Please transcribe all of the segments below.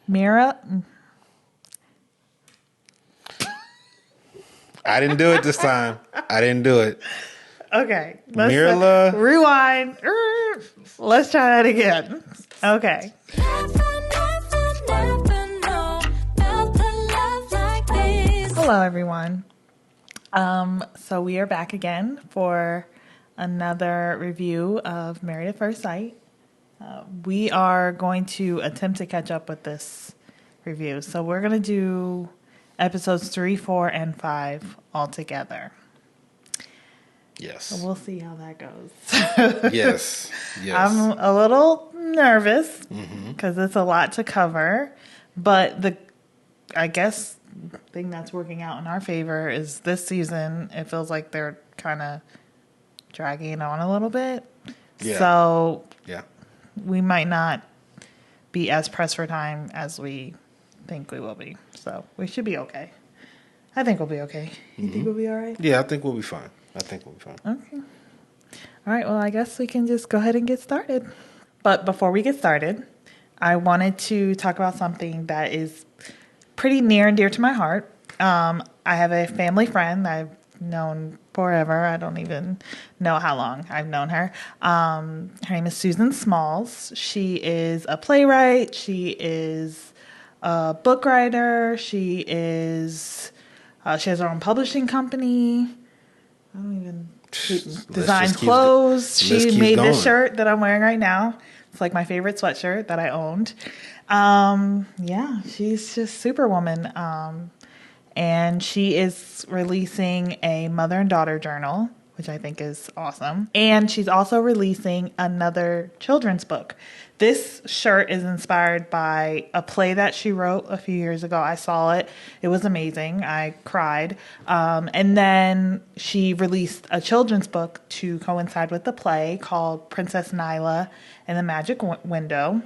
Mirla. I didn't do it this time. I didn't do it. Okay. Mirla. Rewind. Let's try that again. Okay. Hello, everyone. So we are back again for another review of Married at First Sight. We are going to attempt to catch up with this review. So we're going to do episodes 3, 4, and 5 all together. Yes. So we'll see how that goes. Yes. I'm a little nervous because it's a lot to cover. But I guess thing that's working out in our favor is this season, it feels like they're kind of dragging on a little bit. Yeah. So yeah, we might not be as pressed for time as we think we will be. So we should be okay. I think we'll be okay. You think we'll be all right? Yeah, I think we'll be fine. Okay. All right. Well, I guess we can just go ahead and get started. But before we get started, I wanted to talk about something that is pretty near and dear to my heart. I have a family friend I've known forever. I don't even know how long I've known her. Her name is Susan Smalls. She is a playwright. She is a book writer. She has her own publishing company. I don't even design clothes. She made this shirt that I'm wearing right now. It's like my favorite sweatshirt that I owned. Yeah, she's just superwoman. And she is releasing a mother and daughter journal, which I think is awesome. And she's also releasing another children's book. This shirt is inspired by a play that she wrote a few years ago. I saw it. It was amazing. I cried. And then she released a children's book to coincide with the play called Princess Nyla and the Magic Window.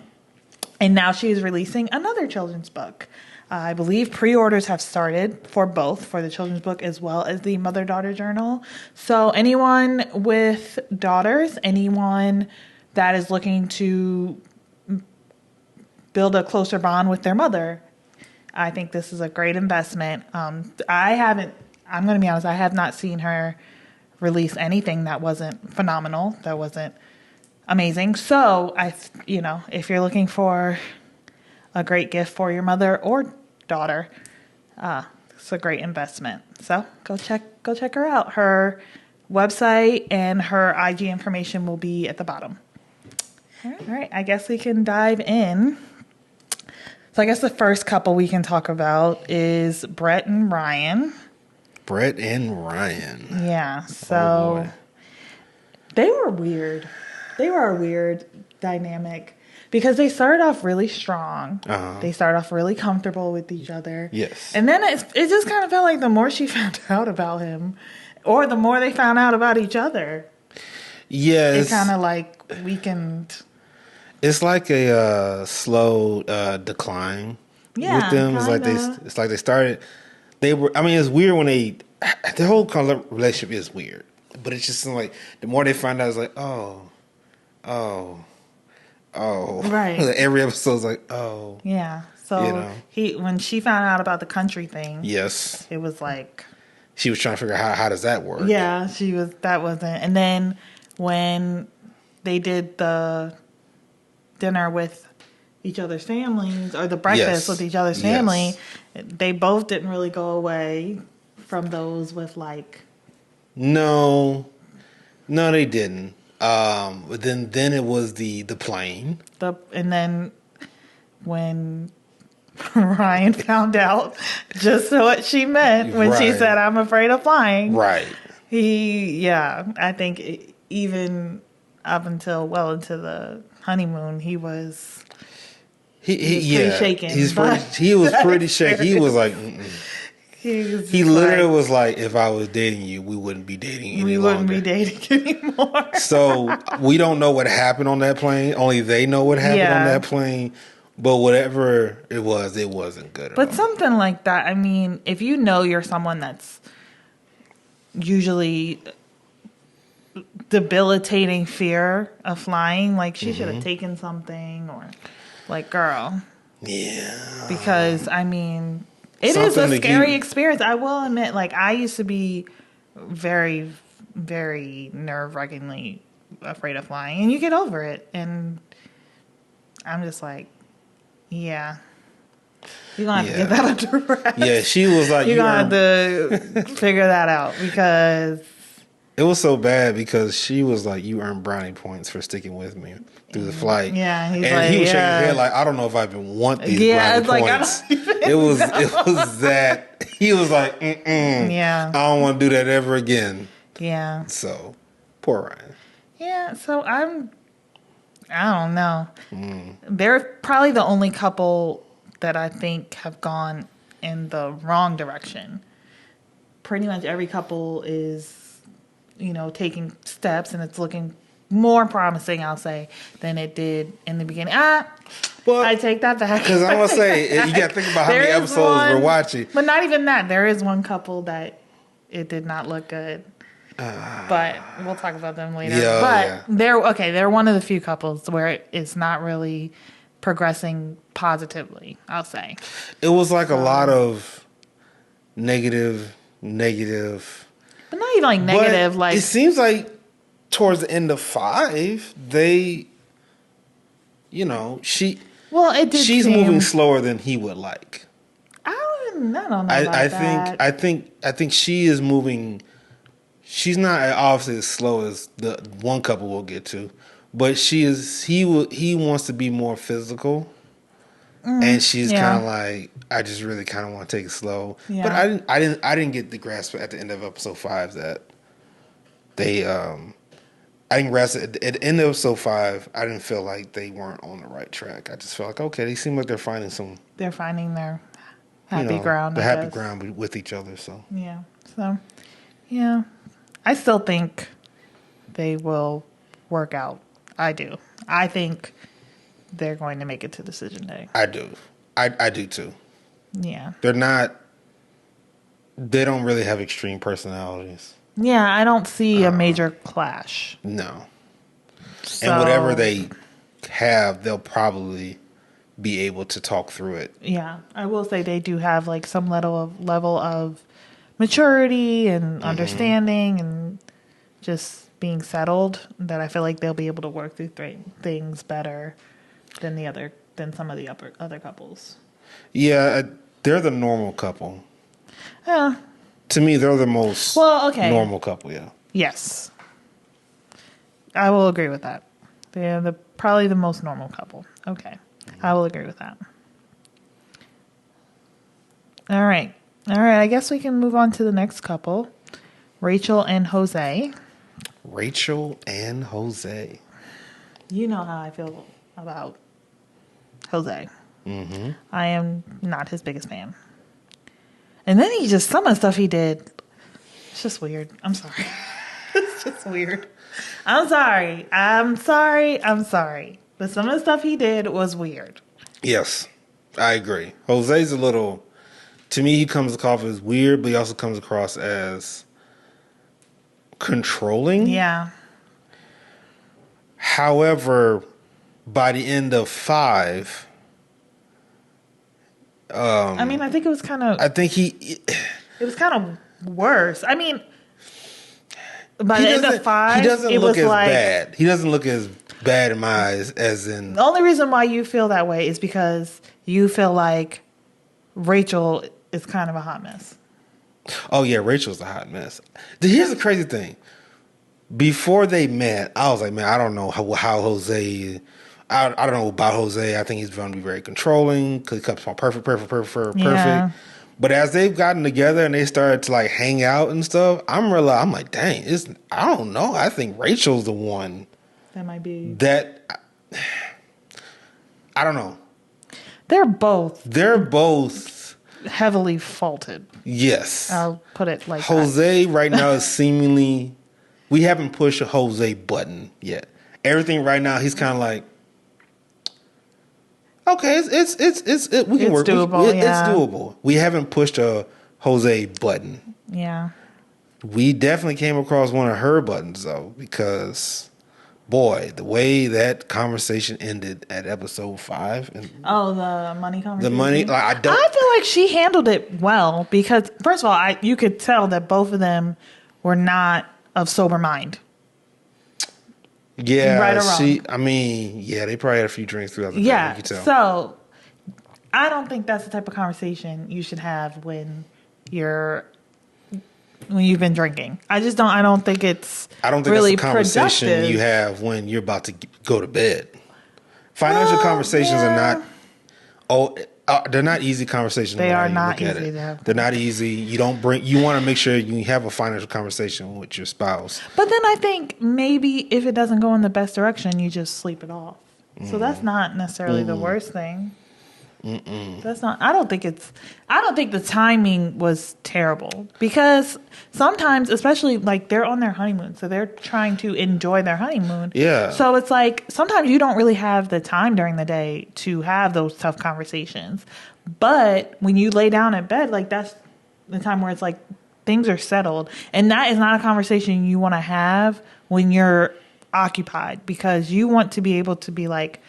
And now she is releasing another children's book. I believe pre-orders have started for both, for the children's book as well as the mother-daughter journal. So anyone with daughters, anyone that is looking to build a closer bond with their mother, I think this is a great investment. I'm going to be honest, I have not seen her release anything that wasn't phenomenal, that wasn't amazing. So, if you're looking for a great gift for your mother or daughter, it's a great investment. So go check her out. Her website and her IG information will be at the bottom. All right, I guess we can dive in. So I guess the first couple we can talk about is Brett and Ryan. Brett and Ryan. Yeah, so they were weird. They were a weird dynamic because they started off really strong. They started off really comfortable with each other. Yes. And then it just kind of felt like the more she found out about him, or the more they found out about each other. Yes. It kind of like weakened. It's like a slow decline with them. It's like they started. They were. I mean, it's weird when the whole relationship is weird, but it's just like the more they find out, it's like oh. Right. Every episode's like oh. Yeah. So when she found out about the country thing, yes, it was like she was trying to figure out how does that work. Yeah, that wasn't. And then when they did the dinner with each other's families, or the breakfast with each other's family, they both didn't really go away from those with like. No, they didn't. But then it was the plane. And then when Ryan found out just what she meant when she said, "I'm afraid of flying." Right. I think even up until well into the honeymoon, he was pretty shaken. He was pretty shaken. He was like, he literally was like, if I was dating you, we wouldn't be dating any longer. We wouldn't be dating anymore. So we don't know what happened on that plane. Only they know what happened on that plane. But whatever it wasn't good. But something like that, I mean, if you know you're someone that's usually debilitating fear of flying, like she should have taken something, or like, girl. Yeah. Because, I mean, it is a scary experience. I will admit, like, I used to be very, very nerve-wrackingly afraid of flying. And you get over it. And I'm just like, yeah. You're going to have to get that under wraps. Yeah, she was like... You're going to have to figure that out because... It was so bad because she was like, you earned brownie points for sticking with me through the flight. Yeah. And he was shaking his head like, I don't know if I even want these brownie points. It was that... He was like, I don't want to do that ever again. Yeah. So, poor Ryan. Yeah, so I don't know. They're probably the only couple that I think have gone in the wrong direction. Pretty much every couple is, taking steps, and it's looking more promising, I'll say, than it did in the beginning. Well, I take that back. Because I'm going to say, you got to think about how many episodes we're watching. But not even that. There is one couple that it did not look good. But we'll talk about them later. They're one of the few couples where it's not really progressing positively, I'll say. It was like a lot of negative. But not even like negative. Like, it seems like towards the end of 5, they, she's moving slower than he would like. I don't know about that. I think she is moving. She's not obviously as slow as the one couple we'll get to, but she is. He wants to be more physical, and she's kind of like, I just really kind of want to take it slow. Yeah. But I didn't get the grasp at the end of episode 5 that they. I didn't grasp it at the end of episode 5. I didn't feel like they weren't on the right track. I just felt like, okay, they seem like they're finding some. They're finding their happy ground. The happy ground with each other. So yeah. So yeah. I still think they will work out. I do. I think they're going to make it to decision day. I do. I do too. Yeah. They don't really have extreme personalities. Yeah, I don't see a major clash. No. So, and whatever they have, they'll probably be able to talk through it. Yeah. I will say they do have like some level of maturity and understanding and just being settled that I feel like they'll be able to work through things better than some of the other couples. Yeah, they're the normal couple. Yeah. To me, they're the most normal couple, yeah. Yes. I will agree with that. They're probably the most normal couple. Okay. I will agree with that. All right. I guess we can move on to the next couple, Rachel and Jose. Rachel and Jose. You know how I feel about Jose. Mm-hmm. I am not his biggest fan. And then some of the stuff he did, it's just weird. I'm sorry. It's just weird. I'm sorry. But some of the stuff he did was weird. Yes, I agree. Jose's a little... To me, he comes across as weird, but he also comes across as controlling. Yeah. However, by the end of 5, I think it was kind of. I think it was kind of worse. I mean, by the end of 5, he doesn't look as bad. He doesn't look as bad in my eyes as in. The only reason why you feel that way is because you feel like Rachel is kind of a hot mess. Oh yeah, Rachel's a hot mess. Here's the crazy thing. Before they met, I was like, man, I don't know how Jose. I don't know about Jose. I think he's going to be very controlling because he comes from perfect. Yeah. But as they've gotten together and they started to like hang out and stuff, I'm like, dang, I don't know. I think Rachel's the one. That might be. I don't know. They're both heavily faulted. Yes. I'll put it like Jose right now is seemingly, we haven't pushed a Jose button yet. Everything right now, he's kind of like, okay, we can work. Doable, It's doable. We haven't pushed a Jose button. Yeah. We definitely came across one of her buttons though, because boy, the way that conversation ended at episode 5. And the money conversation. The money, I feel like she handled it well because, first of all, you could tell that both of them were not of sober mind. Yeah, right or wrong. They probably had a few drinks throughout the day. Yeah, You could tell. So I don't think that's the type of conversation you should have when you've been drinking. I don't think it's really that's a conversation productive. You have when you're about to go to bed. Financial conversations are not. They're not easy conversations. They are not easy to have. They're not easy. You want to make sure you have a financial conversation with your spouse. But then I think maybe if it doesn't go in the best direction, you just sleep it off. So that's not necessarily the worst thing. That's not. I don't think the timing was terrible because sometimes, especially like they're on their honeymoon, so they're trying to enjoy their honeymoon. Yeah. So it's like sometimes you don't really have the time during the day to have those tough conversations. But when you lay down in bed, like that's the time where it's like things are settled, and that is not a conversation you want to have when you're occupied because you want to be able to be like,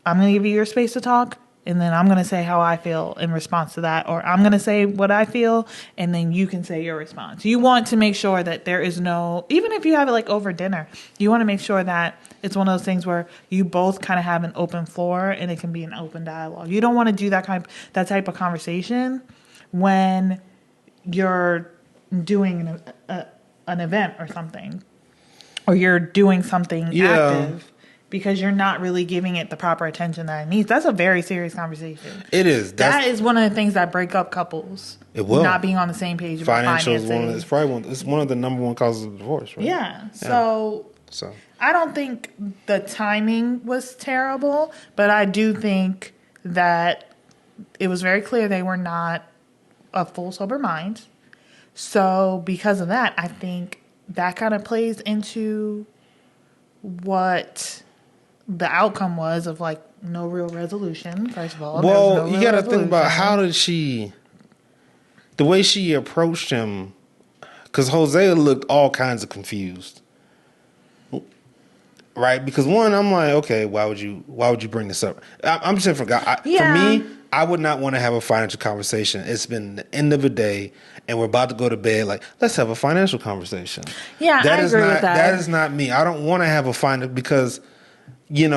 I'm going to give you your space to talk. And then I'm going to say how I feel in response to that. Or I'm going to say what I feel, and then you can say your response. You want to make sure that there is even if you have it like over dinner, you want to make sure that it's one of those things where you both kind of have an open floor and it can be an open dialogue. You don't want to do that type of conversation when you're doing an event or something. Or you're doing something active. Because you're not really giving it the proper attention that it needs. That's a very serious conversation. It is. That is one of the things that break up couples. It will. Not being on the same page about finances. It's one of the number one causes of divorce, right? Yeah. So I don't think the timing was terrible, but I do think that it was very clear they were not of full sober mind. So because of that, I think that kind of plays into what the outcome was of like no real resolution, first of all. Well, you got to think about the way she approached him, because Hosea looked all kinds of confused, right? Because one, I'm like, okay, why would you bring this up? I'm just saying for me, I would not want to have a financial conversation. It's been the end of the day, and we're about to go to bed. Like, let's have a financial conversation. Yeah, I agree with that. That is not me. I don't want to have a financial because, I agree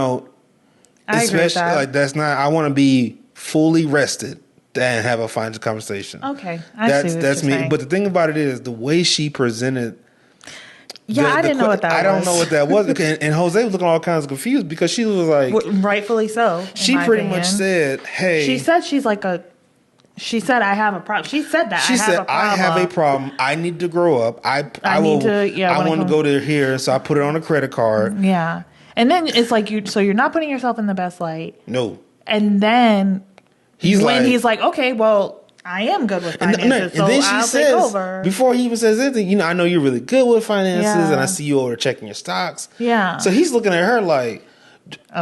with that. Like that's not. I want to be fully rested and have a financial conversation. Okay, that's me. Saying. But the thing about it is the way she presented. Yeah, I didn't know what that was. I don't know what that was. And Jose was looking all kinds of confused because she was like... Rightfully so. She pretty much said, hey... She said she said, I have a problem. She said that. She said, I have a problem. I need to grow up. I want to go to here, so I put it on a credit card. Yeah. And then it's like, you're not putting yourself in the best light. No. And then he's like, okay, well... I am good with finances, so I'll take over. Before he even says anything, I know you're really good with finances, and I see you over checking your stocks. Yeah. So he's looking at her like,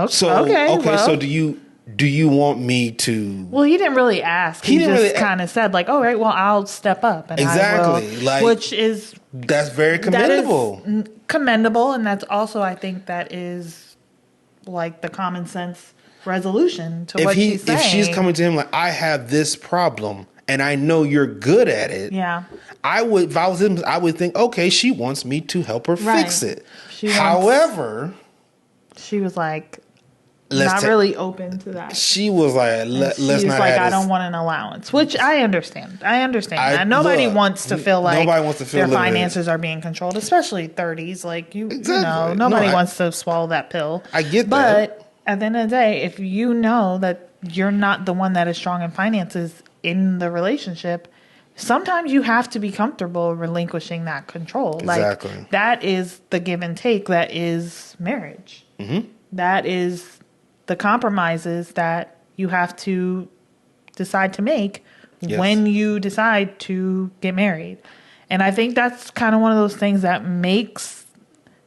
so do you want me to? Well, he didn't really ask. He just kind of said like, all right, well, I'll step up. And exactly. That's very commendable. That is commendable, and that's also, I think, that is like the common sense resolution to what she's saying. If she's coming to him like, I have this problem and I know you're good at it. Yeah. If I was him, I would think, okay, she wants me to help her fix it. However, she was like not really open to that. She was like, let's not. I don't want an allowance, which I understand. Nobody wants to feel like their finances are being controlled, especially 30s. Like nobody wants to swallow that pill. I get that. But at the end of the day, if you know that you're not the one that is strong in finances in the relationship, sometimes you have to be comfortable relinquishing that control. Exactly. Like, that is the give and take that is marriage. Mm-hmm. That is the compromises that you have to decide to make when you decide to get married. And I think that's kind of one of those things that makes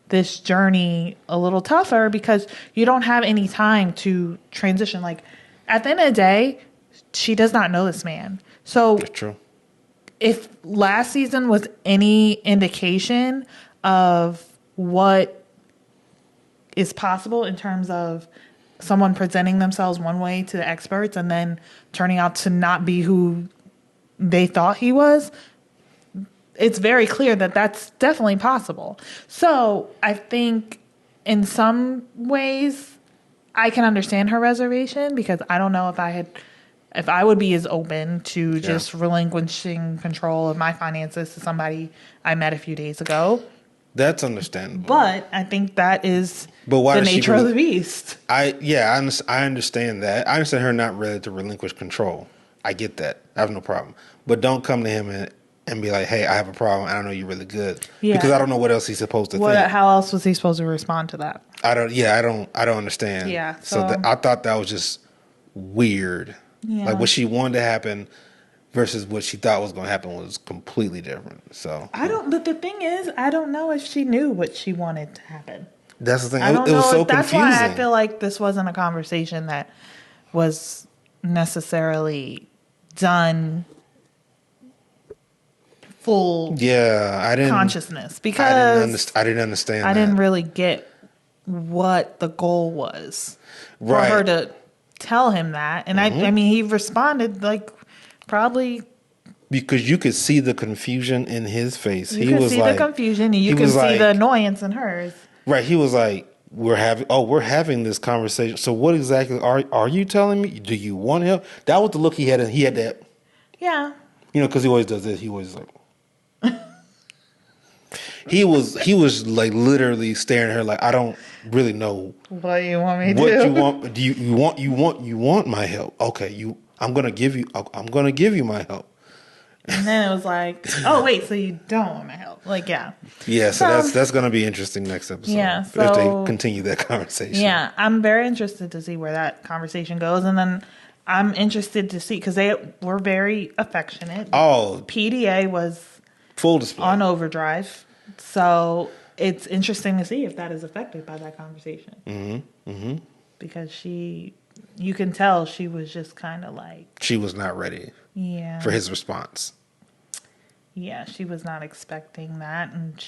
this journey a little tougher because you don't have any time to transition. Like, at the end of the day, she does not know this man. So that's true. If last season was any indication of what is possible in terms of someone presenting themselves one way to the experts and then turning out to not be who they thought he was, it's very clear that that's definitely possible. So I think in some ways I can understand her reservation, because I don't know if I would be as open to just relinquishing control of my finances to somebody I met a few days ago. That's understandable. But I think that is the nature of the beast. I understand that. I understand her not ready to relinquish control. I get that. I have no problem. But don't come to him and be like, hey, I have a problem. I don't know you're really good. Yeah. Because I don't know what else he's supposed to think. How else was he supposed to respond to that? I don't understand. Yeah. So I thought that was just weird. Yeah. Like what she wanted to happen versus what she thought was going to happen was completely different. So but the thing is, I don't know if she knew what she wanted to happen. That's the thing. It was so confusing. That's why I feel like this wasn't a conversation that was necessarily done full consciousness, because I didn't understand. I didn't really get what the goal was for her to tell him that. And I mean, he responded like probably because you could see the confusion in his face. You could see the confusion, and you could see the annoyance in hers. Right. He was like, we're having this conversation. So what exactly are you telling me? Do you want help? That was the look he had. He had that. Yeah. You know, because he always does this. He always like. He was like literally staring at her like, I don't really know what you want me to do. What you want? Do you want my help? Okay, I'm gonna give you my help. And then it was like, oh wait, so you don't want my help? Like, yeah. Yeah, so that's gonna be interesting next episode. Yeah, if they continue that conversation. Yeah, I'm very interested to see where that conversation goes, and then I'm interested to see, because they were very affectionate. Oh, PDA was full display on overdrive. So it's interesting to see if that is affected by that conversation. Mm-hmm. Mm-hmm. Because you can tell she was just kind of like... She was not ready for his response. Yeah, she was not expecting that. And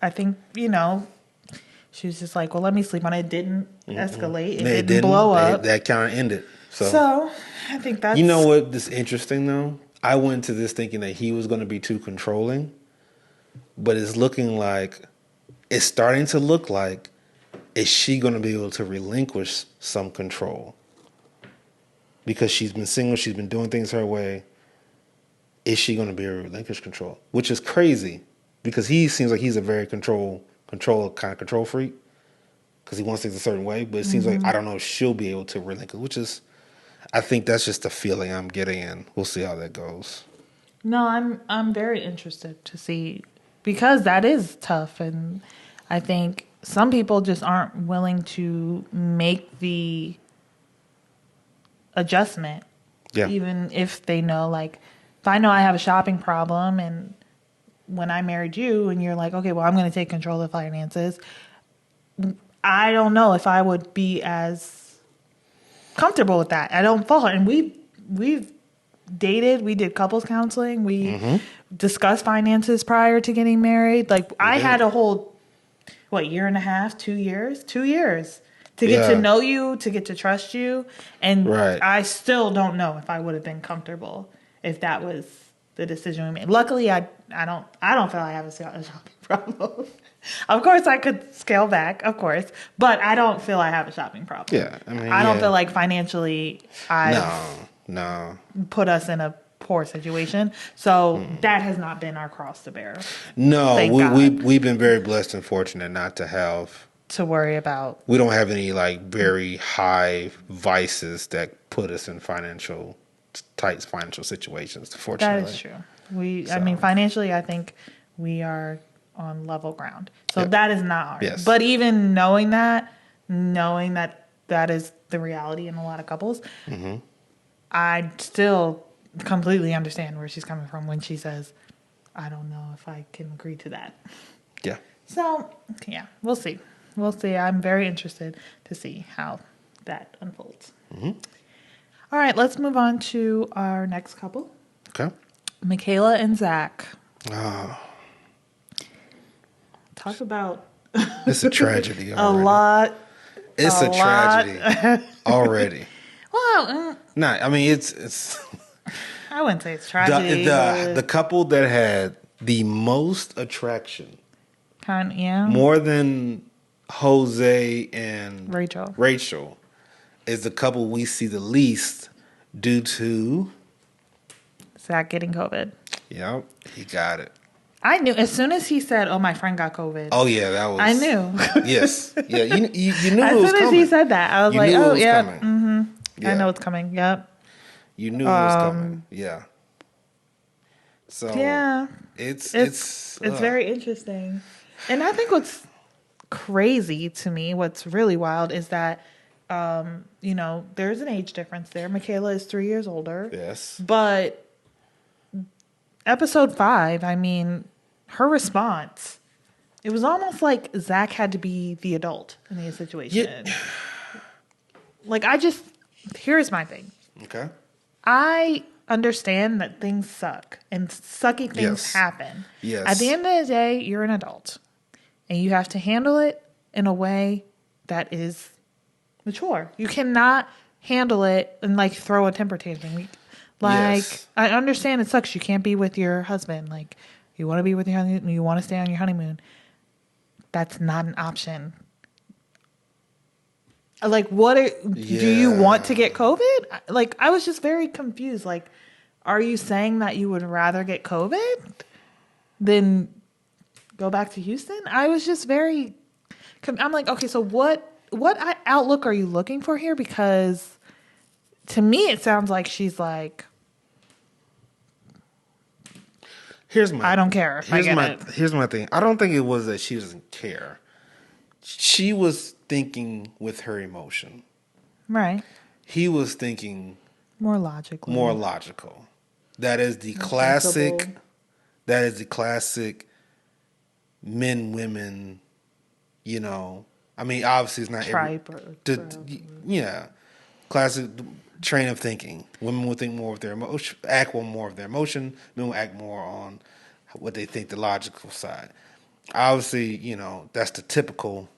I think, she was just like, well, let me sleep on it. It didn't escalate. It didn't blow up. That kind of ended. So I think that's... You know what is interesting, though? I went to this thinking that he was going to be too controlling. But it's starting to look like, is she going to be able to relinquish some control? Because she's been single, she's been doing things her way. Is she going to be able to relinquish control? Which is crazy, because he seems like he's a very control freak, because he wants things a certain way. But it seems like, I don't know if she'll be able to relinquish, I think that's just the feeling I'm getting, and we'll see how that goes. No, I'm very interested to see. Because that is tough, and I think some people just aren't willing to make the adjustment. Yeah. Even if they know, like, if I know I have a shopping problem, and when I married you, and you're like, okay, well, I'm going to take control of the finances, I don't know if I would be as comfortable with that. I don't fall. And we've dated, we did couples counseling, we discussed finances prior to getting married. Like, I had a whole, year and a half, 2 years to get to know you, to get to trust you. And I still don't know if I would have been comfortable if that was the decision we made. Luckily, I don't feel I have a shopping problem. Of course, I could scale back, of course, but I don't feel I have a shopping problem. Yeah, I mean, I don't feel like financially No. put us in a poor situation. So that has not been our cross to bear. No, we've been very blessed and fortunate not to have to worry about. We don't have any like very high vices that put us in tight financial situations, fortunately. That is true. I mean, financially, I think we are on level ground. So that is not hard. Yes. But even knowing that is the reality in a lot of couples, I still completely understand where she's coming from when she says, I don't know if I can agree to that. Yeah. So, we'll see. I'm very interested to see how that unfolds. All right, let's move on to our next couple. Okay. Michaela and Zack. Oh. Talk about It's a tragedy already. A lot. It's a tragedy already. Well, I mean, it's. I wouldn't say it's tragedy. The couple that had the most attraction, yeah, more than Jose and Rachel, is the couple we see the least due to Zack getting COVID. Yep, he got it. I knew as soon as he said, "Oh, my friend got COVID." Oh yeah, that was. I knew. Yes, yeah, you knew it was coming. As soon as he said that, I was like, "Oh yeah, yeah, I know it's coming." Yep. You knew it was coming. Yeah. So yeah, it's very interesting, and I think what's crazy to me, what's really wild, is that there's an age difference there. Michaela is 3 years older. Yes, but episode 5, I mean, her response, it was almost like Zack had to be the adult in the situation. Yeah. Here's my thing. Okay. I understand that things suck and sucky things happen. Yes. At the end of the day, you're an adult and you have to handle it in a way that is mature. You cannot handle it and throw a temper tantrum. I understand it sucks. You can't be with your husband. You want to be with your husband. You want to stay on your honeymoon. That's not an option. Do you want to get COVID? I was just very confused. Are you saying that you would rather get COVID than go back to Houston? I was just very, I'm like, okay, so what outlook are you looking for here? Because to me, it sounds like she's like, I don't care. Here's my thing. I don't think it was that she doesn't care. She was thinking with her emotion. Right. He was thinking more logical. That is the classic. Sensible. That is the classic men, women, I mean, obviously it's not classic train of thinking. Women will think more of their emotion, act on more of their emotion. Men will act more on what they think the logical side. Obviously, that's the typical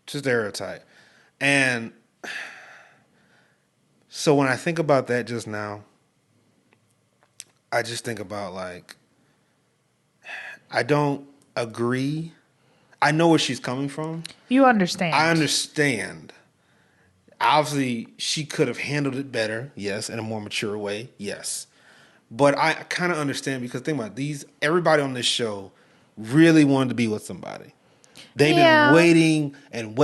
stereotype. And so when I think about that just now, I just think about I don't agree. I know where she's coming from. You understand. I understand. Obviously, she could have handled it better, yes, in a more mature way, yes. But I kind of understand because think about everybody on this show really wanted to be with somebody. They've been waiting, and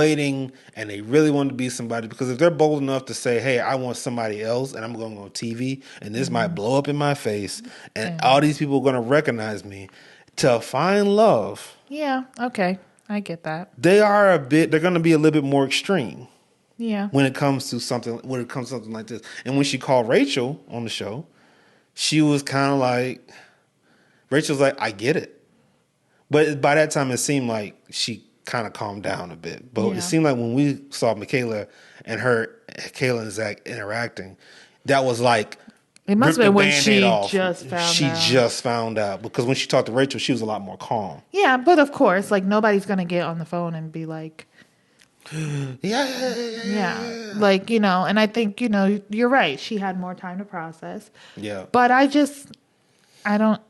they really wanted to be somebody because if they're bold enough to say, hey, I want somebody else, and I'm going to go on TV, and this might blow up in my face, and all these people are going to recognize me, to find love. Yeah, okay. I get that. They're going to be a little bit more extreme. Yeah. When it comes to something like this. And when she called Rachel on the show, she was kind of like, Rachel's like, I get it. But by that time, it seemed like she kind of calmed down a bit. But it seemed like when we saw Michaela and Zack interacting, that was like, it must have been when she just found out. Because when she talked to Rachel, she was a lot more calm. Yeah, but of course, nobody's going to get on the phone and be like, yeah. And I think, you're right. She had more time to process. Yeah. But I don't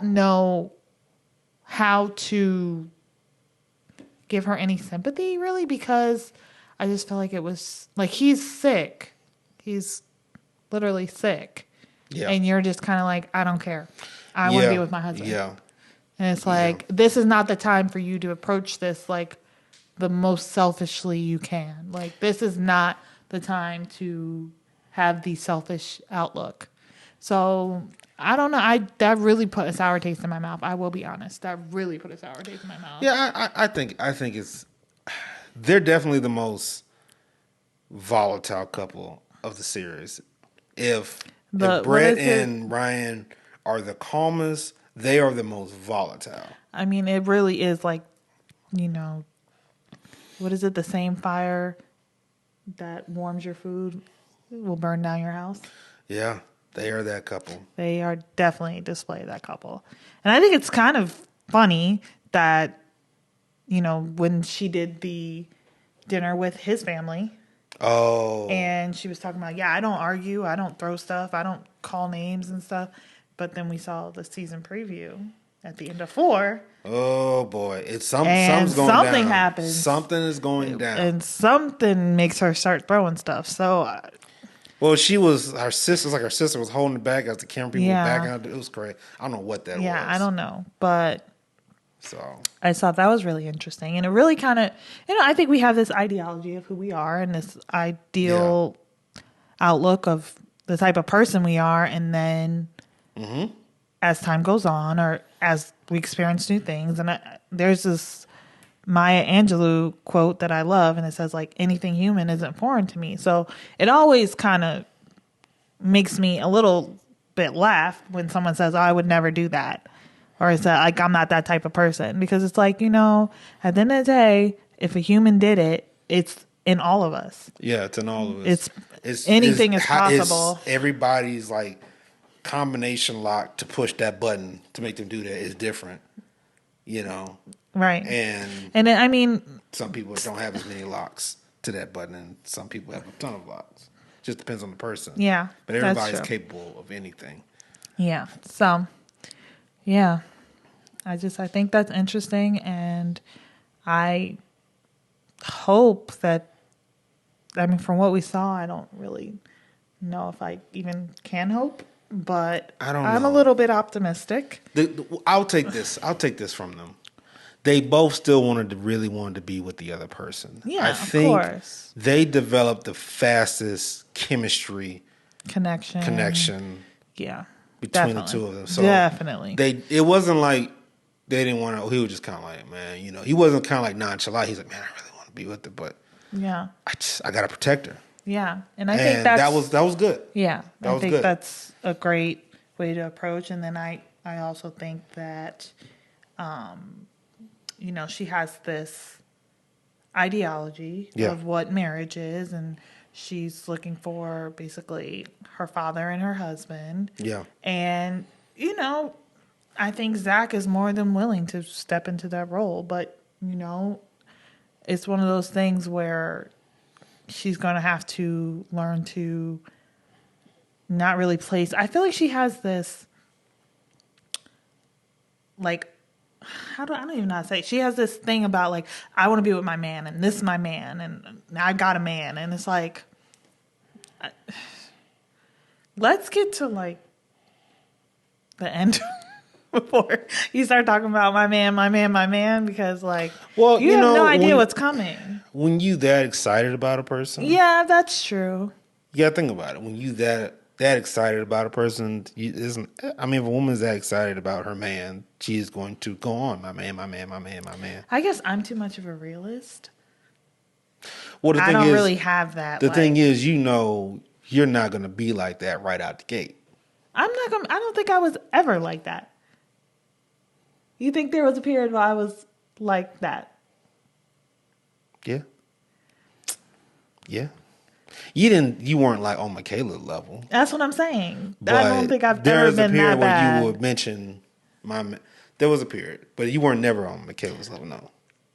know how to give her any sympathy really, because I just feel like it was he's sick. He's literally sick. Yeah. And you're just kind of like, I don't care. I want to be with my husband. Yeah. And it's this is not the time for you to approach this the most selfishly you can. This is not the time to have the selfish outlook. So I don't know. That really put a sour taste in my mouth. I will be honest. That really put a sour taste in my mouth. Yeah, I think they're definitely the most volatile couple of the series. If Brett and Ryan are the calmest, they are the most volatile. I mean, it really is what is it? The same fire that warms your food will burn down your house. Yeah. They are that couple. They are definitely display that couple. And I think it's kind of funny that, when she did the dinner with his family. Oh. And she was talking about, I don't argue. I don't throw stuff. I don't call names and stuff. But then we saw the season preview at the end of 4. Oh boy, something happens. Something is going down, and something makes her start throwing stuff. So, well, her sister was holding it back as the camera people were backing out. It was crazy. I don't know what that was. Yeah, I don't know, but so I thought that was really interesting, and it really kind of, I think we have this ideology of who we are and this ideal outlook of the type of person we are, and then as time goes on, or as we experience new things, and there's this Maya Angelou quote that I love, and it says, like, anything human isn't foreign to me. So it always kind of makes me a little bit laugh when someone says, I would never do that. Or is that, like, I'm not that type of person. Because it's like, at the end of the day, if a human did it, it's in all of us. Yeah, it's in all of us. It's anything is possible. Everybody's, like, combination lock to push that button to make them do that is different, Right. And I mean, some people don't have as many locks to that button, and some people have a ton of locks. Just depends on the person. Yeah, but everybody's capable of anything. Yeah. So, yeah, I think that's interesting, and I hope that. I mean, from what we saw, I don't really know if I even can hope, but I'm a little bit optimistic. I'll take this from them. They both still wanted to be with the other person. Yeah, I think of course. They developed the fastest chemistry connection. Yeah, between the two of them. So definitely, it wasn't like they didn't want to. He was just kind of like, man, he wasn't kind of like nonchalant. He's like, man, I really want to be with her, but I got to protect her. Yeah, and I think that was good. Yeah, I think that's a great way to approach. And then I also think that, she has this ideology of what marriage is, and she's looking for basically her father and her husband. Yeah, and I think Zack is more than willing to step into that role, but it's one of those things where she's going to have to learn to not really place. I feel like she has this, like, I don't even know how to say it. She has this thing about, like, I want to be with my man, and this is my man, and I got a man. And it's like, let's get to, like, the end before you start talking about my man, because, like, you have no idea what's coming. When you that excited about a person. Yeah, that's true. You got to think about it. When you that excited about a person, if a woman's that excited about her man, she is going to go on, my man. I guess I'm too much of a realist. Well, the thing I don't really have that. The thing is, you're not going to be like that right out the gate. I don't think I was ever like that. You think there was a period where I was like that? Yeah. Yeah. You weren't like on Michaela's level. That's what I'm saying. But I don't think I've ever been that bad. There was a period where you would mention there was a period, but you weren't never on Michaela's level, no.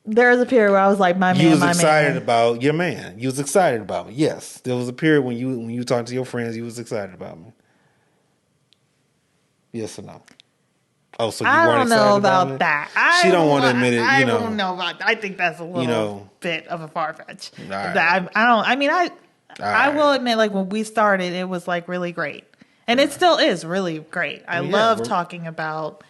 There was a period where I was like, my man, you was excited about your man. You was excited about me. Yes. There was a period when you talked to your friends, you was excited about me. Yes or no? Oh, so you weren't excited about me? I don't know about that. She don't want to admit it, I don't know about that. I think that's a little bit of a far-fetch. Right. I will admit, like, when we started, it was, like, really great. And it still is really great. I love talking about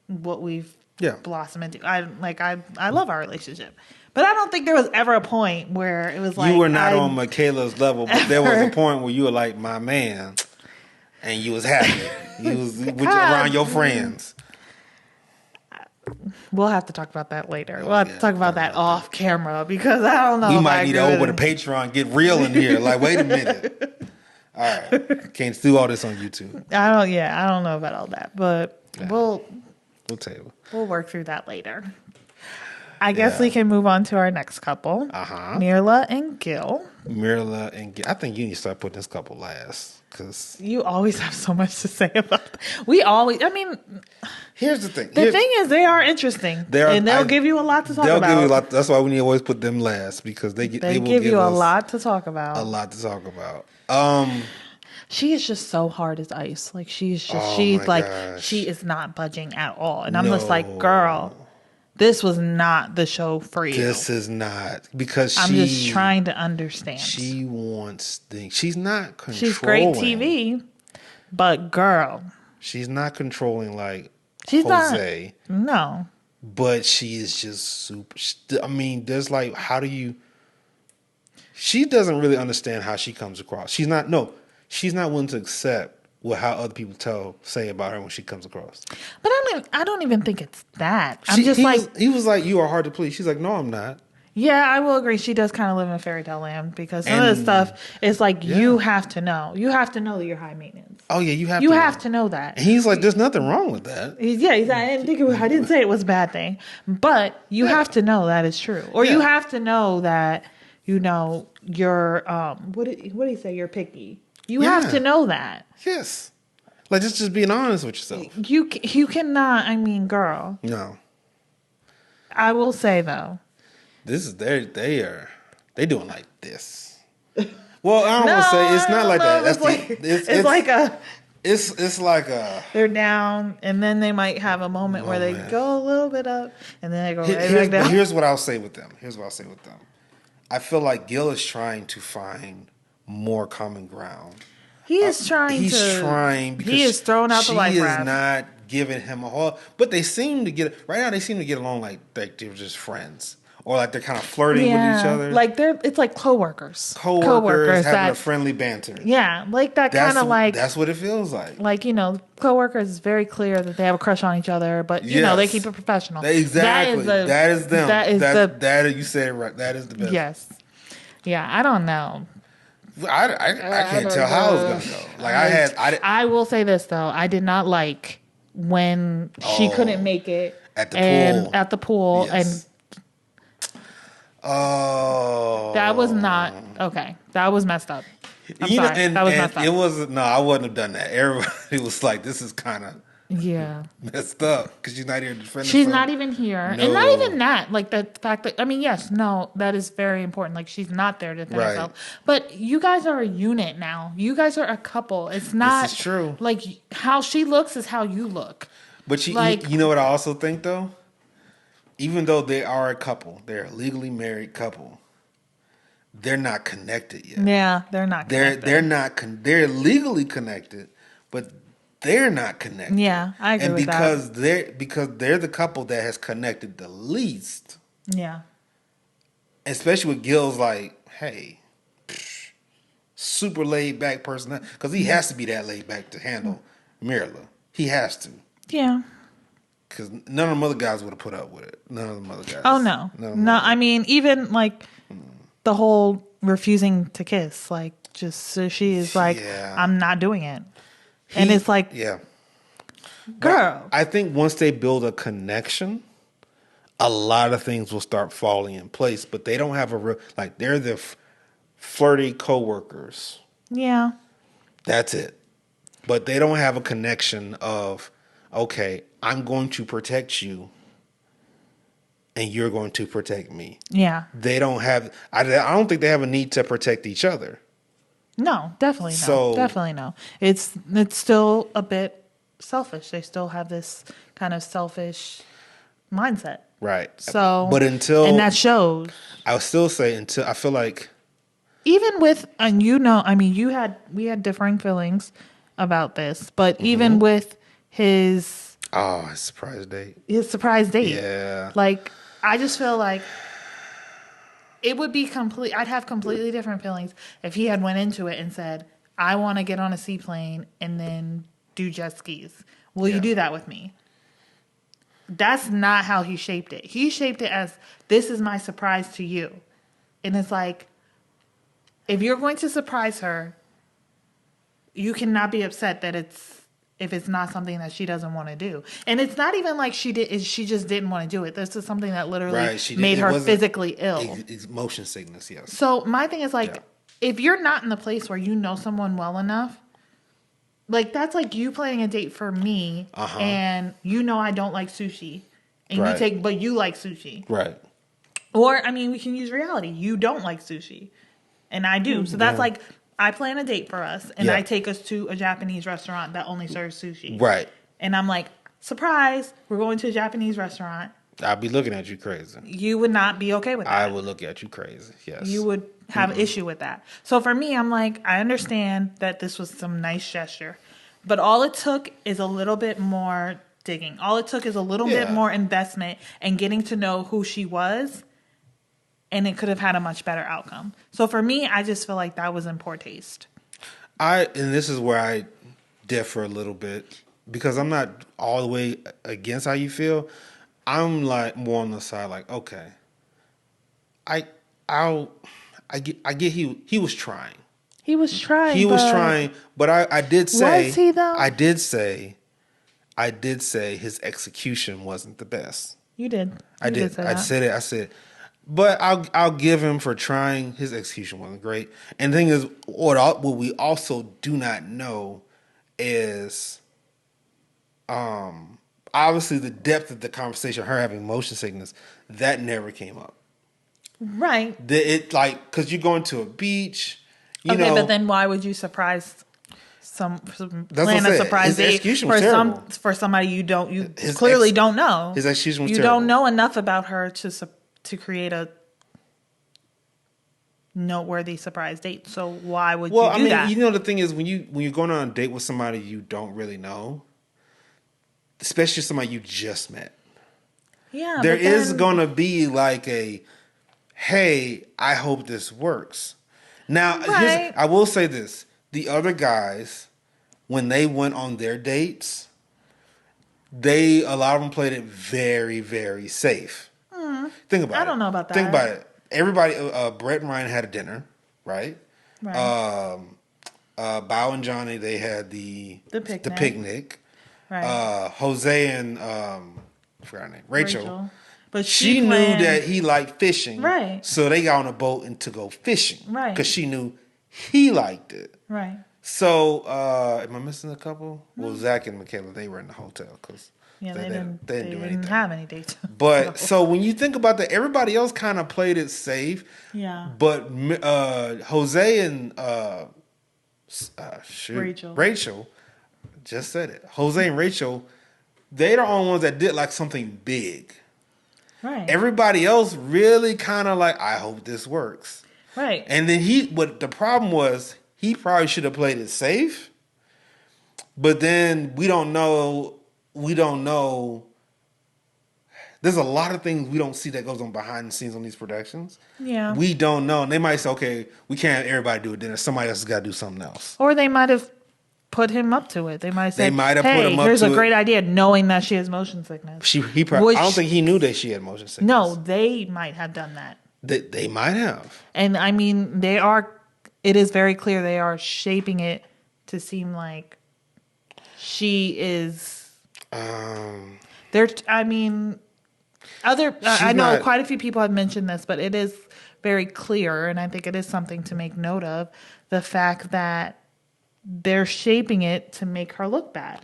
what we've blossomed into. I love our relationship. But I don't think there was ever a point where it was like... You were not on Michaela's level, but there was a point where you were like, my man, and you was happy. You was around your friends. We'll have to talk about that later. We'll have to talk about that off camera, because I don't know. We might need to open a Patreon, get real in here. Like, wait a minute. All right. Can't do all this on YouTube. I don't know about all that, but we'll tell you. We'll work through that later. I guess we can move on to our next couple. Mirla and Gill. Mirla and Gill. I think you need to start putting this couple last. Cause you always have so much to say about them. We always, I mean... Here's the thing. The thing is, they are interesting. And they'll give you a lot to talk about. They'll give you a lot. That's why we need to always put them last. Because they will give you a lot to talk about. A lot to talk about. She is just so hard as ice. Like, she is not budging at all. And I'm just like, girl... This was not the show for you. This is not. Because I'm just trying to understand. She wants things. She's not controlling. She's great TV, but girl. She's not controlling like Jose. No. But she is just super. I mean, there's like, how do you... She doesn't really understand how she comes across. She's not willing to accept how other people say about her when she comes across. But I don't even think it's that. He was like, you are hard to please. She's like, no, I'm not. Yeah, I will agree. She does kind of live in a fairy tale land because some of the stuff is like, you have to know. You have to know that you're high maintenance. Oh yeah, you have to know that. And he's like, there's nothing wrong with that. Yeah, he's like, I didn't say it was a bad thing, but you have to know that is true, or you have to know that you're what did he say? You're picky. You have to know that. Yes. Like, just being honest with yourself. You cannot, I mean, girl. No. I will say, though. They doing like this. Well, I don't want to say, it's not like that. It's like a... They're down, and then they might have a moment where they go a little bit up, and then they go right back down. Here's what I'll say with them. I feel like Gill is trying to find more common ground. He is trying because he is throwing out the life raft. She is not giving him a whole... But they seem to get... Right now, they seem to get along like they're just friends. Or like they're kind of flirting with each other. Like it's like coworkers. Coworkers having a friendly banter. Yeah, like that kind of like... That's what it feels like. Like, coworkers, is very clear that they have a crush on each other, but, they keep it professional. Exactly. That is them. You said it right. That is the best. Yes. Yeah, I don't know. I can't tell how it's gonna go. Like I will say this though, I did not like when she couldn't make it at the pool, yes. and that was not okay. That was messed up. I'm sorry. That was messed up. It wasn't. No, I wouldn't have done that. Everybody was like, "This is kind of." Yeah. Messed up because she's not here to defend She's not even here. No. And not even that. Like the fact that, yes, no, that is very important. Like she's not there to defend herself. But you guys are a unit now. You guys are a couple. It's not. This is true. Like how she looks is how you look. But you know what I also think though? Even though they are a couple, they're a legally married couple, they're not connected yet. Yeah, they're not connected. They're legally connected, but they're not connected. Yeah, I agree with that. Because they're the couple that has connected the least. Yeah. Especially with Gill's like, hey, super laid back person. Because he has to be that laid back to handle Mirla. He has to. Yeah. Because none of them other guys would have put up with it. None of them other guys. Oh, no. No, I mean, even like the whole refusing to kiss. Like, just so she is like, I'm not doing it. And it's like, girl. I think once they build a connection, a lot of things will start falling in place. But they don't have a real, like, they're the flirty coworkers. Yeah. That's it. But they don't have a connection of, okay, I'm going to protect you and you're going to protect me. Yeah. They don't have, I don't think they have a need to protect each other. No, definitely no. Definitely no. It's still a bit selfish. They still have this kind of selfish mindset. Right. So, and that shows. I would still say until I feel like, even with, and we had differing feelings about this, but even with his surprise date. His surprise date. Yeah. Like, I just feel like it would be I'd have completely different feelings if he had went into it and said, I want to get on a seaplane and then do jet skis. Will you do that with me? That's not how he shaped it. He shaped it as, this is my surprise to you. And it's like, if you're going to surprise her, you cannot be upset that it's if it's not something that she doesn't want to do. And it's not even like she just didn't want to do it. This is something that literally made her physically ill. It's motion sickness, yes. So my thing is like, if you're not in the place where you know someone well enough, like that's like you planning a date for me, and you know I don't like sushi, and but you like sushi, right? Or I mean, we can use reality. You don't like sushi, and I do. So that's like, I plan a date for us, and I take us to a Japanese restaurant that only serves sushi. Right. And I'm like, surprise, we're going to a Japanese restaurant. I'd be looking at you crazy. You would not be okay with that. I would look at you crazy, yes. You would have an issue with that. So for me, I'm like, I understand that this was some nice gesture, but all it took is a little bit more digging. All it took is a little bit more investment and getting to know who she was, and it could have had a much better outcome. So for me, I just feel like that was in poor taste. And this is where I differ a little bit, because I'm not all the way against how you feel. I'm like more on the side like, okay, I get he was trying. He was trying. He was trying, but I did say, was he though? I did say his execution wasn't the best. You did. I did. I said it. I said, but I'll give him for trying. His execution wasn't great. And the thing is, what we also do not know is, obviously the depth of the conversation, her having motion sickness, that never came up. Right. Because you're going to a beach. You know, but then why would you plan a surprise date for somebody you clearly don't know? His execution was terrible. You don't know enough about her to create a noteworthy surprise date. So why would you do that? You know, the thing is, when you're going on a date with somebody you don't really know, especially somebody you just met, there is going to be like a, hey, I hope this works. Now, I will say this. The other guys, when they went on their dates, a lot of them played it very, very safe. Think about it. I don't know about that. Think about it. Everybody, Brett and Ryan had a dinner, right? Right. Bao and Johnny, they had the picnic. Right. Jose and I forgot her name, Rachel. But she knew that he liked fishing. Right. So they got on a boat and to go fishing. Right. Because she knew he liked it. Right. So, am I missing a couple? Well, Zack and Michaela, they were in the hotel because they didn't do anything. They didn't have any dates. But so when you think about that, everybody else kind of played it safe. Yeah. But Jose and Rachel just said it. Jose and Rachel, they're the only ones that did like something big. Right. Everybody else really kind of like, I hope this works. Right. And then what the problem was, he probably should have played it safe. But then we don't know. There's a lot of things we don't see that goes on behind the scenes on these productions. Yeah. We don't know. And they might say, okay, we can't have everybody do it. Then somebody else has got to do something else. Or they might have put him up to it. They might say, put him up here's to a great idea, knowing that she has motion sickness. I don't think he knew that she had motion sickness. No, they might have done that. They might have. And I mean, it is very clear they are shaping it to seem like she is, I know quite a few people have mentioned this, but it is very clear, and I think it is something to make note of, the fact that they're shaping it to make her look bad.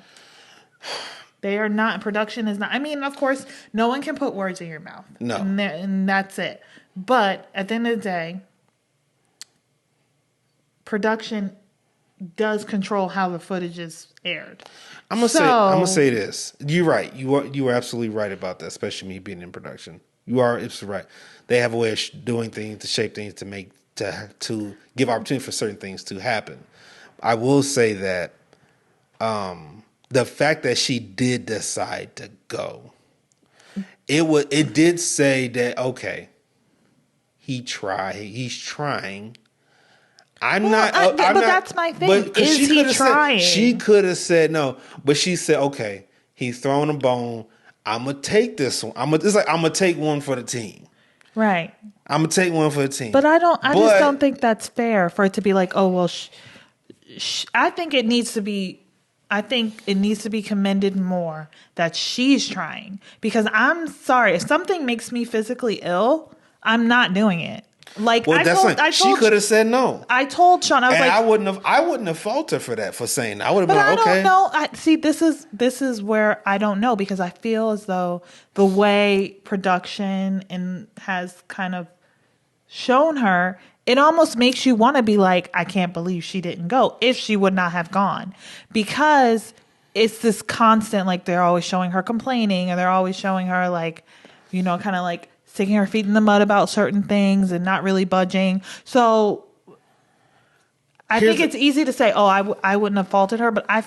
They are not, production is not, I mean, of course, no one can put words in your mouth. No. And that's it. But at the end of the day, production does control how the footage is aired. I'm gonna say this. You're right. You are absolutely right about that, especially me being in production. You are absolutely right. They have a way of doing things, to shape things, to give opportunity for certain things to happen. I will say that the fact that she did decide to go, it did say that, okay, he's trying. But that's my thing. Is he trying? She could have said no, but she said, okay, he's throwing a bone. I'm gonna take this one. I'm gonna take one for the team. Right. I'm gonna take one for the team. But I just don't think that's fair for it to be like, oh well. I think it needs to be I think it needs to be commended more that she's trying. Because I'm sorry, if something makes me physically ill, I'm not doing it. Like, well, she could have said no. I told Sean, I was like, I wouldn't have faulted her for that, for saying that. I would have but been like, okay. I don't know. See, this is where I don't know, because I feel as though the way production has kind of shown her, it almost makes you want to be like, I can't believe she didn't go, if she would not have gone, because it's this constant, like, they're always showing her complaining, and they're always showing her, like, you know, kind of like sticking her feet in the mud about certain things and not really budging. So I think it's easy to say, oh, I wouldn't have faulted her, but I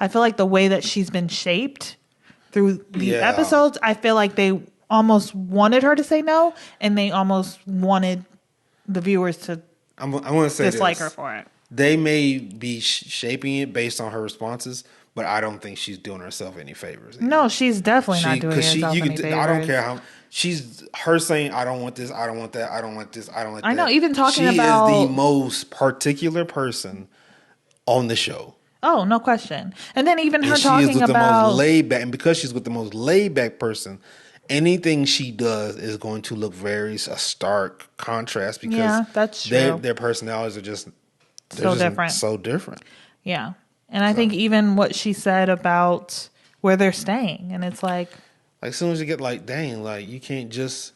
feel like the way that she's been shaped through the episodes, I feel like they almost wanted her to say no, and they almost wanted the viewers to dislike her for it. They may be shaping it based on her responses, but I don't think she's doing herself any favors. No, she's definitely not doing herself any favors. I don't care how her saying, I don't want this, I don't want that, I don't want this, I don't want that. I know, even talking about... She is the most particular person on the show. Oh, no question. And then even her talking about... She is with the most laid back, and because she's with the most laid back person, anything she does is going to look a stark contrast, because that's true. Their personalities are just so different. Yeah. And I think even what she said about where they're staying, and it's like as soon as you get like, dang, like you can't just,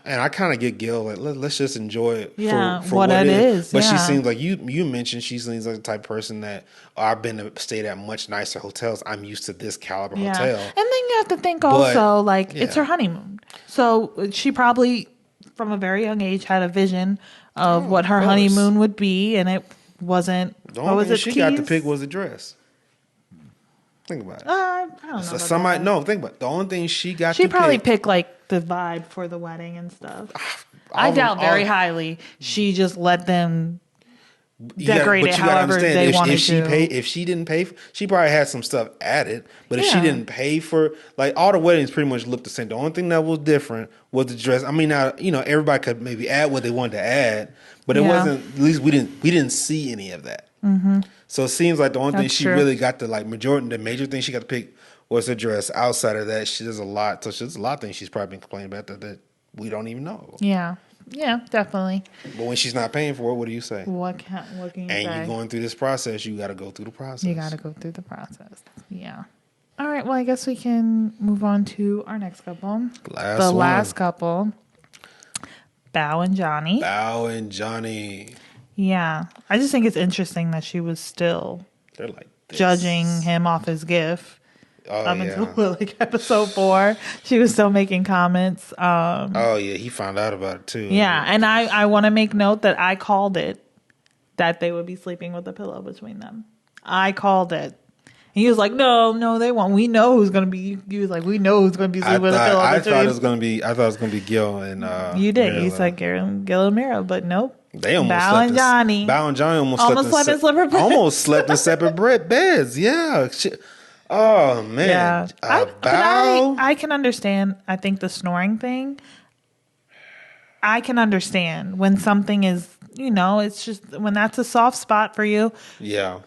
and I kind of get Gill, like let's just enjoy it for what it is. But she seems like you mentioned, she seems like the type of person that I've stayed at much nicer hotels. I'm used to this caliber hotel. And then you have to think also, it's her honeymoon. So she probably, from a very young age, had a vision of what her honeymoon would be, and it wasn't. The only thing she got to pick was a dress. Think about it. I don't know. Think about it. The only thing she got to pick. She probably picked like the vibe for the wedding and stuff. I doubt very highly she just let them decorate it however they wanted to. If she didn't pay, she probably had some stuff added. But if she didn't pay for, like, all the weddings pretty much looked the same. The only thing that was different was the dress. I mean, now, you know, everybody could maybe add what they wanted to add, but it wasn't. At least we didn't see any of that. Mm-hmm. So it seems like the only thing she really got to, like, the major thing she got to pick was the dress. Outside of that, there's a lot. So there's a lot of things she's probably been complaining about that we don't even know. Yeah. Yeah, definitely. But when she's not paying for it, what do you say? What can you say? And you're going through this process, you got to go through the process. You got to go through the process. Yeah. All right. Well, I guess we can move on to our next couple. Last couple. Bao and Johnny. Yeah. I just think it's interesting that she was still judging him off his gift. Until like episode 4, she was still making comments. He found out about it too. Yeah, and I want to make note that I called it, that they would be sleeping with a pillow between them. I called it. And he was like, no, they won't. We know who's going to be. He was like, we know who's going to be sleeping with a pillow between. I thought it was going to be Gill and you did. Mirla. You said Gill and Mirla, but nope. They almost Bao and Johnny almost slept in separate beds. Yeah. Oh man! Yeah, I can understand. I think the snoring thing. I can understand when something is, it's just when that's a soft spot for you. Yeah.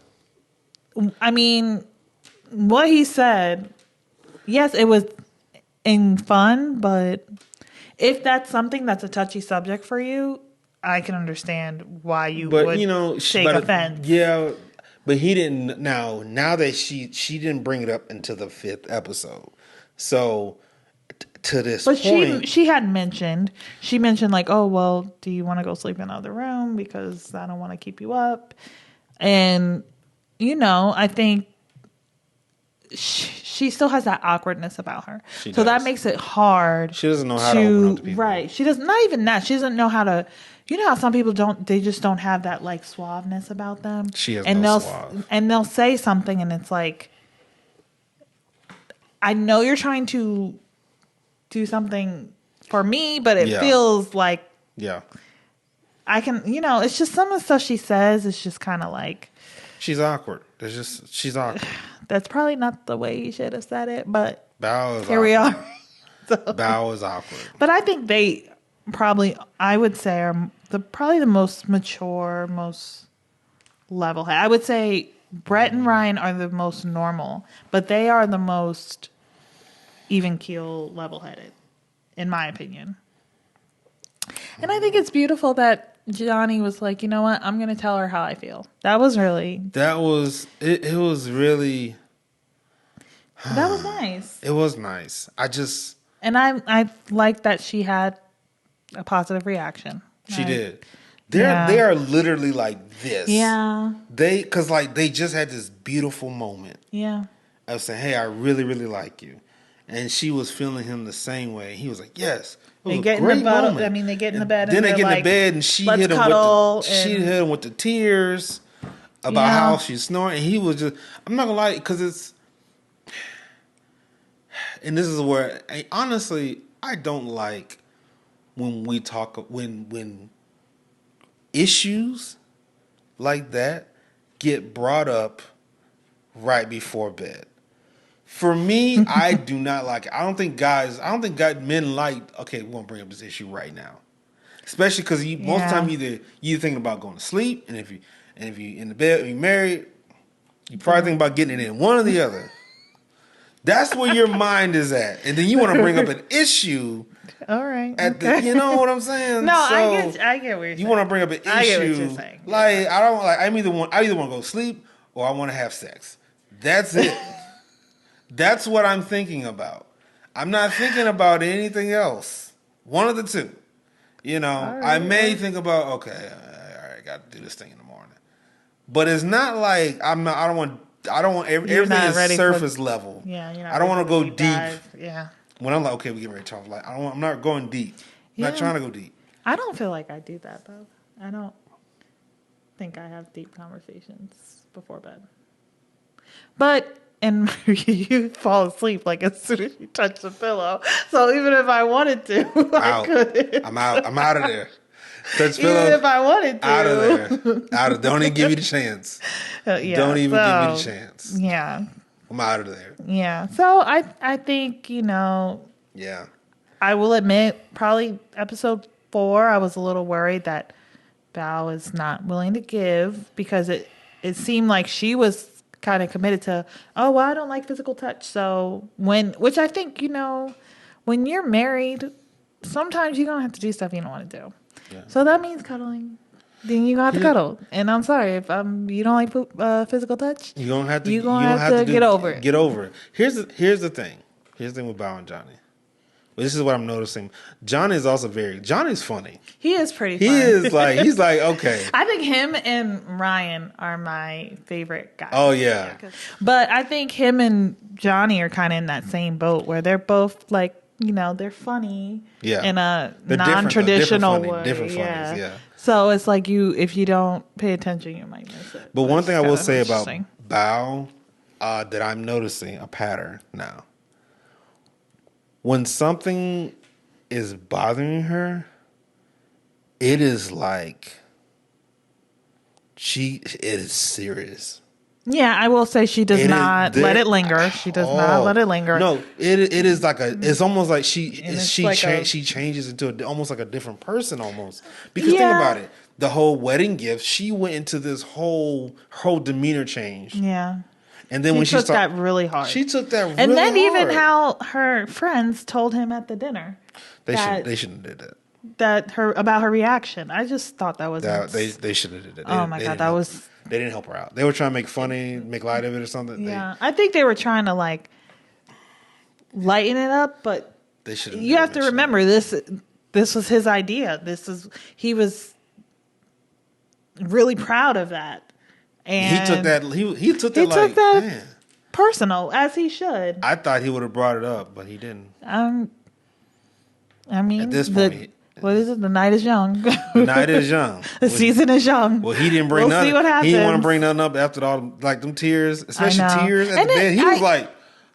I mean, what he said, yes, it was in fun, but if that's something that's a touchy subject for you, I can understand why you would take offense. Yeah. But he didn't. Now that she didn't bring it up until the 5th episode, so to this point, she had mentioned. She mentioned like, oh well, do you want to go sleep in another room because I don't want to keep you up, and I think she still has that awkwardness about her, so that makes it hard. She doesn't know how to open up to people. Right? She does not even that. She doesn't know how to. You know how some people don't, they just don't have that like suaveness about them. She has no suave. And they'll say something and it's like, I know you're trying to do something for me, but it feels like, I can, it's just some of the stuff she says. It's just kind of like. She's awkward. She's awkward. That's probably not the way you should have said it, but here we are. Bao is awkward. But I think they probably, I would say, are probably the most mature, most level-headed. I would say Brett and Ryan are the most normal, but they are the most even keel, level headed, in my opinion. And I think it's beautiful that Johnny was like, you know what, I'm going to tell her how I feel. That was really... That was... It was really... That was nice. It was nice. And I like that she had a positive reaction. She did. They are literally like this. Yeah. Because like they just had this beautiful moment. Yeah. I was saying, hey, I really, really like you. And she was feeling him the same way. He was like, yes. They get in the bed. I mean, they get in the bed. Then they get in the bed, and she hit him with the tears about how she's snoring. And he was just, I'm not gonna lie, because it's, and this is where, honestly, I don't like when we talk, when issues like that get brought up right before bed. For me, I do not like it. I don't think men like, okay, we won't bring up this issue right now. Especially because most of the time you're thinking about going to sleep, and if you in the bed, if you're married, you probably think about getting it in, one or the other. That's where your mind is at. And then you want to bring up an issue. All right. You know what I'm saying? No, so I get what you're saying. You want to bring up an issue. I get what you're saying. Like, I either want to go to sleep or I want to have sex. That's it. That's what I'm thinking about. I'm not thinking about anything else. One of the two. You know, right, I may think about, okay, all right, got to do this thing in the morning. But it's not like I don't want everything is surface level. Yeah, you're not I don't want to go deep. Dive. Yeah. When I'm like, okay, we get ready to talk. Like, I'm not going deep. I'm not trying to go deep. I don't feel like I do that though. I don't think I have deep conversations before bed. But you fall asleep like as soon as you touch the pillow. So even if I wanted to, I couldn't. I'm out. I'm out of there. Touch even pillow, if I wanted to. Out of there. Don't even give you the chance. Don't even give me the chance. Yeah. I'm out of there. Yeah. So I think, Yeah. I will admit, probably episode 4, I was a little worried that Bao is not willing to give because it seemed like she was kind of committed to, oh, well, I don't like physical touch. So which I think, when you're married, sometimes you're going to have to do stuff you don't want to do. Yeah. So that means cuddling. Then you're going to have to cuddle. And I'm sorry, if you don't like physical touch, you're going to have to get over it. Get over it. Here's the thing. Here's the thing with Bao and Johnny. This is what I'm noticing. Johnny's funny. He is pretty funny. He's like, okay. I think him and Ryan are my favorite guys. Oh, yeah. But I think him and Johnny are kind of in that same boat where they're both like, they're funny in a non-traditional way. Different funnies, yeah. So it's like if you don't pay attention, you might miss it. But one thing I will say about Bao that I'm noticing a pattern now. When something is bothering her, it is like it is serious. Yeah, I will say she does not let it linger. She does not let it linger. No, it is like it's almost like she changes into almost like a different person almost. Because think about it, the whole wedding gift, she went into this whole demeanor change. Yeah. And then she took that really hard. She took that really hard. And then even how her friends told him at the dinner. They shouldn't have did that. About her reaction. I just thought that was they should have did it. Oh my God, that was... They didn't help her out. They were trying to make light of it or something. Yeah. I think they were trying to lighten it up, but they should. You have to remember this was his idea. He was really proud of that. And he took that. He took that man, personal, as he should. I thought he would have brought it up, but he didn't. I mean, at this point, what is it? The night is young. The night is young. The season is young. Well, he didn't bring nothing. See what happens. He didn't want to bring nothing up after all, them tears, especially tears at the bed. He was like,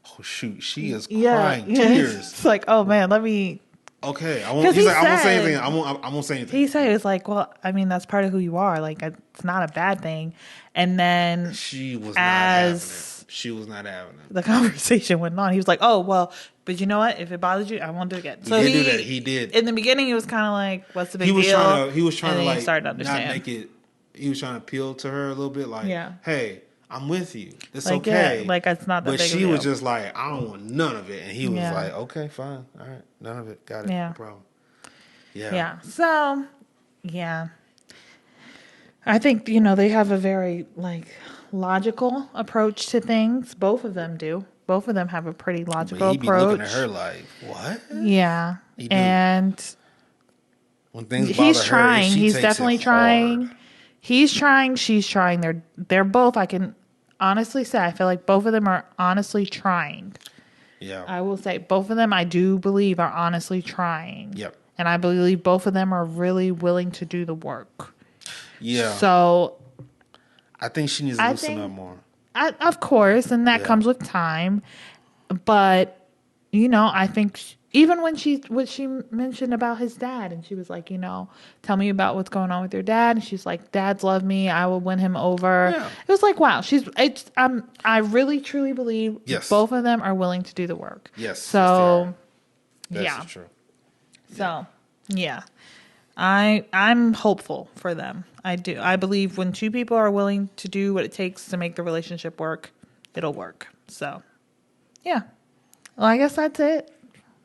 "Oh shoot, she is crying tears." It's like, oh man, let me. Okay, I won't. He's like, I won't say anything. I won't say anything. He said, "It's like, well, I mean, that's part of who you are. Like, it's not a bad thing." And then she was not having it. She was not having it. The conversation went on. He was like, "Oh well, but you know what? If it bothers you, I won't do it again." So he did do that. He did. In the beginning, he was kind of like, "What's the big deal?" He was trying to start to understand. not make it. He was trying to appeal to her a little bit, like, "Hey, I'm with you. It's like, okay. Yeah, like it's not that but big she of a was deal. just like, I don't want none of it. And he was like, okay, fine. All right. None of it. Got it. Yeah. No problem. Yeah. Yeah. So, yeah. I think, they have a very, like, logical approach to things. Both of them do. Both of them have a pretty logical But he be approach. looking at her like, what? Yeah. He do. And when things bother he's her, trying. she He's takes definitely it trying. hard. He's trying. She's trying. They're both, I can honestly say, I feel like both of them are honestly trying. Yeah. I will say both of them, I do believe, are honestly trying. Yep. And I believe both of them are really willing to do the work. Yeah. So I think she needs to loosen up more. Of course, and that comes with time. But, I think even when she mentioned about his dad, and she was like, tell me about what's going on with your dad. And she's like, dads love me. I will win him over. Yeah. It was like, wow. I really, truly believe both of them are willing to do the work. Yes. So, That's true. So, yeah. I'm hopeful for them. I do. I believe when two people are willing to do what it takes to make the relationship work, it'll work. So, yeah. Well, I guess that's it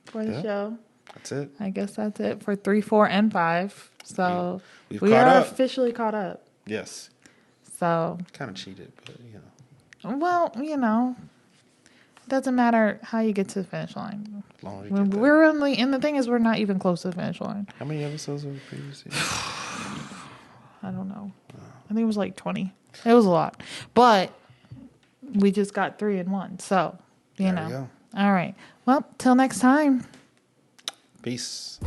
for the show. That's it. I guess that's it for 3, 4, and 5. So, we are officially caught up. Yes. So. Kind of cheated, but, Well, it doesn't matter how you get to the finish line. As long as We're only, and the thing is, we're not even close to the finish line. How many episodes were previously? I don't know. I think it was like 20. It was a lot. But we just got 3 in 1. So, There we go. All right. Well, till next time. Peace.